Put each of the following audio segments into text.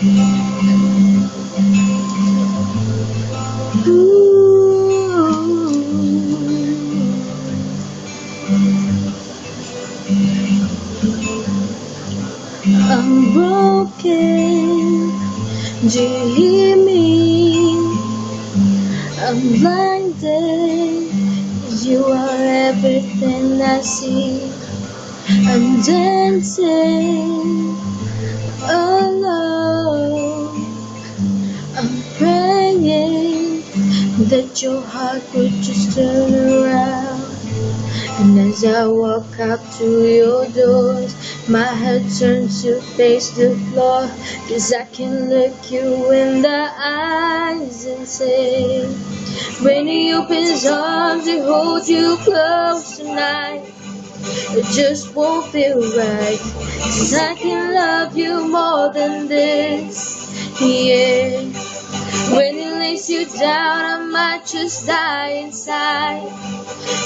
I'm broken, do you hear me? I'm blinded, 'cause you are everything I see. I'm dancing alone, I'm praying that your heart would just turn around. And as I walk up to your doors, my head turns to face the floor, 'cause I can look you in the eyes and say, when he opens his arms and holds you close tonight, it just won't feel right, 'cause I can love you more than this, yeah. When he lays you down, I might just die inside.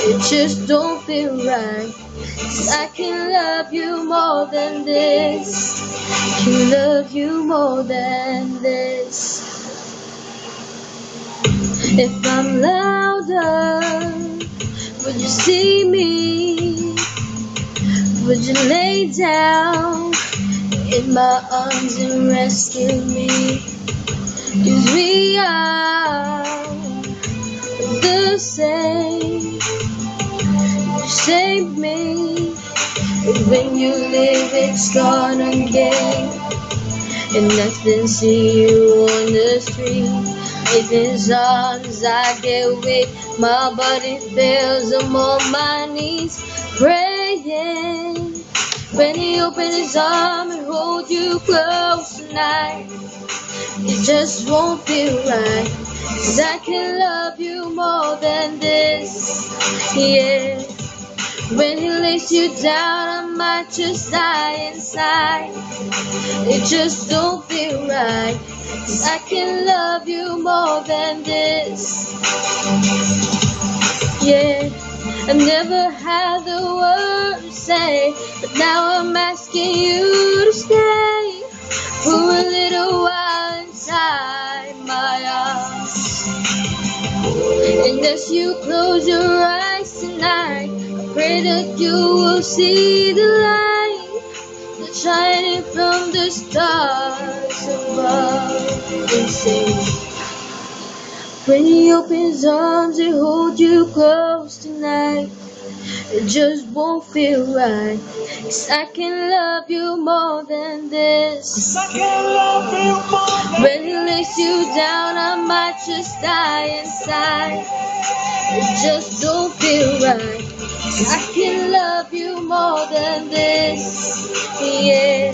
It just don't feel right, 'cause I can love you more than this. Can love you more than this. If I'm louder, would you see me? Would you lay down in my arms and rescue me? 'Cause we are the same. You saved me. When you leave, it's gone again. And nothing see you on the street. In his arms I get weak, my body fails, I'm on my knees praying. When he opens his arms and holds you close tonight, it just won't feel right, 'cause I can love you more than this, yeah. When he lays you down, I might just die inside. It just don't feel right, 'cause I can love you more than this, yeah. I never had the words to say, but now I'm asking you to stay for a little while inside my arms. And as you close your eyes tonight, I pray that you will see the light that's shining from the stars above. And say, when he opens his arms and holds you close tonight, it just won't feel right, 'cause I can love you more than this. 'Cause I can love you more than when he lays you down, I might just die inside. It just don't feel right, 'cause I can love you more than this, yeah.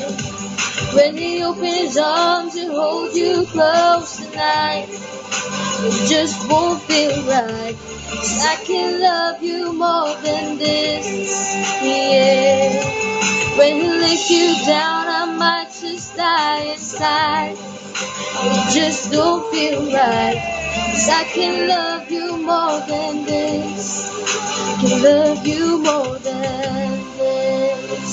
When he opens his arms and holds you close tonight, it just won't feel right, 'cause I can love you more than this, yeah. When he lays you down, I might just die inside. It just don't feel right, 'cause I can love you more than this. Can love you more than this.